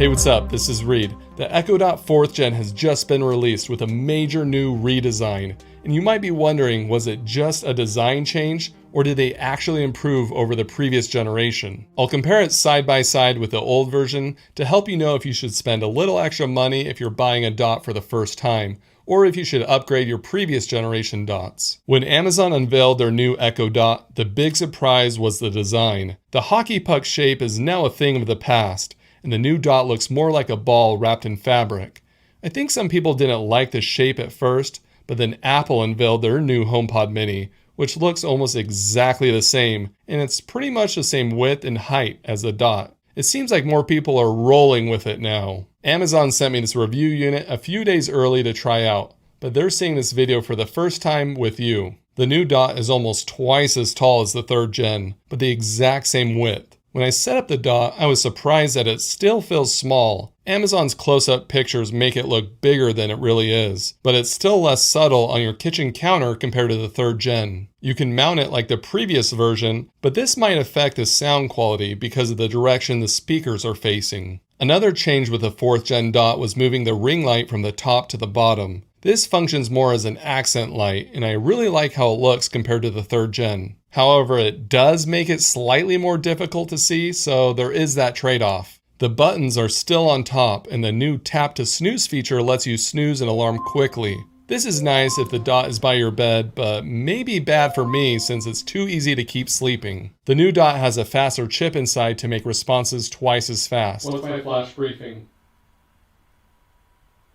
Hey, what's up? This is Reed. The Echo Dot 4th Gen has just been released with a major new redesign. And you might be wondering, was it just a design change, or did they actually improve over the previous generation? I'll compare it side by side with the old version to help you know if you should spend a little extra money if you're buying a dot for the first time, or if you should upgrade your previous generation dots. When Amazon unveiled their new Echo Dot, the big surprise was the design. The hockey puck shape is now a thing of the past, and the new dot looks more like a ball wrapped in fabric. I think some people didn't like the shape at first, but then Apple unveiled their new HomePod Mini, which looks almost exactly the same, and it's pretty much the same width and height as the dot. It seems like more people are rolling with it now. Amazon sent me this review unit a few days early to try out, but they're seeing this video for the first time with you. The new dot is almost twice as tall as the 3rd gen, but the exact same width. When I set up the dot, I was surprised that it still feels small. Amazon's close-up pictures make it look bigger than it really is, but it's still less subtle on your kitchen counter compared to the 3rd gen. You can mount it like the previous version, but this might affect the sound quality because of the direction the speakers are facing. Another change with the 4th gen dot was moving the ring light from the top to the bottom. This functions more as an accent light, and I really like how it looks compared to the 3rd gen. However, it does make it slightly more difficult to see, so there is that trade-off. The buttons are still on top, and the new tap to snooze feature lets you snooze an alarm quickly. This is nice if the dot is by your bed, but maybe bad for me since it's too easy to keep sleeping. The new dot has a faster chip inside to make responses twice as fast. What's my flash briefing?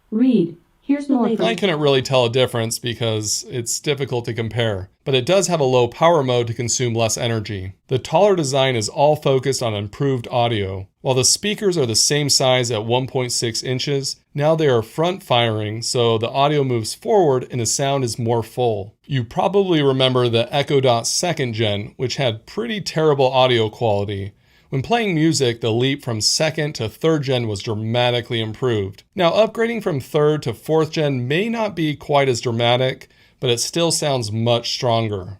Read. Here's more. I couldn't really tell a difference because it's difficult to compare, but it does have a low power mode to consume less energy. The taller design is all focused on improved audio. While the speakers are the same size at 1.6 inches, now they are front firing, so the audio moves forward and the sound is more full. You probably remember the Echo Dot 2nd gen, which had pretty terrible audio quality. When playing music, the leap from 2nd to 3rd gen was dramatically improved. Now, upgrading from 3rd to 4th gen may not be quite as dramatic, but it still sounds much stronger.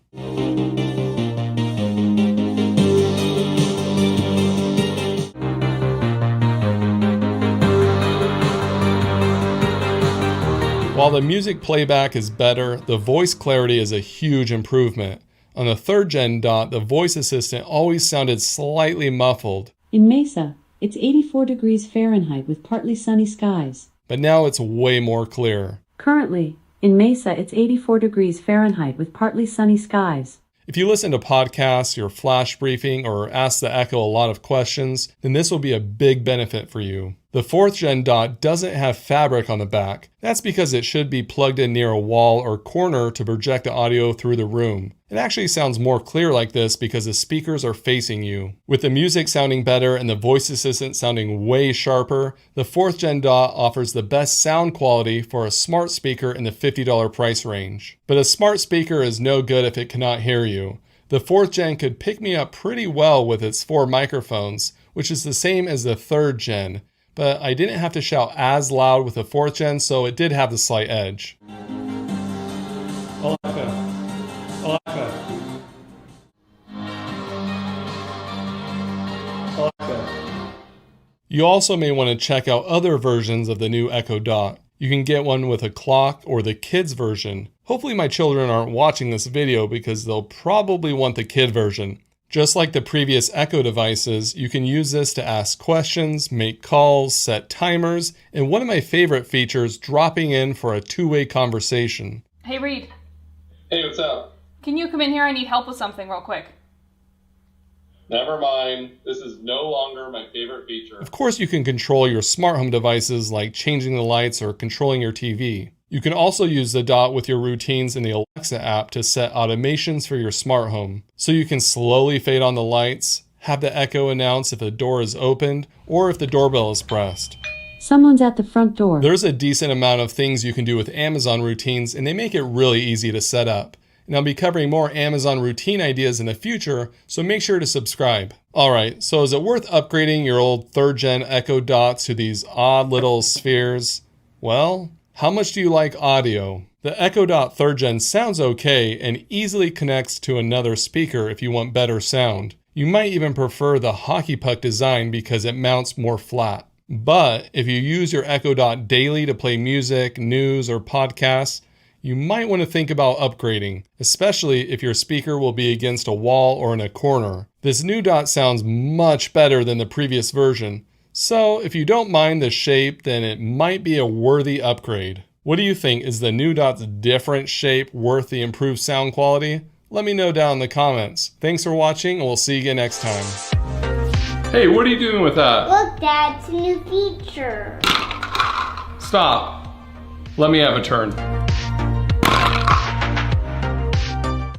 While the music playback is better, the voice clarity is a huge improvement. On the 3rd gen dot, the voice assistant always sounded slightly muffled. In Mesa, it's 84 degrees Fahrenheit with partly sunny skies. But now it's way more clear. Currently, in Mesa, it's 84 degrees Fahrenheit with partly sunny skies. If you listen to podcasts, your flash briefing, or ask the Echo a lot of questions, then this will be a big benefit for you. The 4th gen dot doesn't have fabric on the back. That's because it should be plugged in near a wall or corner to project the audio through the room. It actually sounds more clear like this because the speakers are facing you. With the music sounding better and the voice assistant sounding way sharper, the 4th gen dot offers the best sound quality for a smart speaker in the $50 price range. But a smart speaker is no good if it cannot hear you. The 4th gen could pick me up pretty well with its 4 microphones, which is the same as the 3rd gen. But I didn't have to shout as loud with the 4th gen, so it did have the slight edge. Alexa. You also may want to check out other versions of the new Echo Dot. You can get one with a clock or the kids version. Hopefully my children aren't watching this video because they'll probably want the kid version. Just like the previous Echo devices, you can use this to ask questions, make calls, set timers, and one of my favorite features, dropping in for a two-way conversation. Hey, Reed. Hey, what's up? Can you come in here? I need help with something real quick. Never mind. This is no longer my favorite feature. Of course, you can control your smart home devices like changing the lights or controlling your TV. You can also use the dot with your routines in the Alexa app to set automations for your smart home. So you can slowly fade on the lights, have the Echo announce if the door is opened, or if the doorbell is pressed. Someone's at the front door. There's a decent amount of things you can do with Amazon routines, and they make it really easy to set up. And I'll be covering more Amazon routine ideas in the future, so make sure to subscribe. Alright, so is it worth upgrading your old 3rd gen Echo Dots to these odd little spheres? Well, how much do you like audio? The Echo Dot 3rd Gen sounds okay and easily connects to another speaker if you want better sound. You might even prefer the hockey puck design because it mounts more flat. But if you use your Echo Dot daily to play music, news, or podcasts, you might want to think about upgrading, especially if your speaker will be against a wall or in a corner. This new dot sounds much better than the previous version, so if you don't mind the shape, then it might be a worthy upgrade. What do you think? Is the new dot's different shape worth the improved sound quality? Let me know down in the comments. Thanks for watching, and we'll see you again next time. Hey, what are you doing with that? Look, Dad, it's a new feature. Stop. Let me have a turn.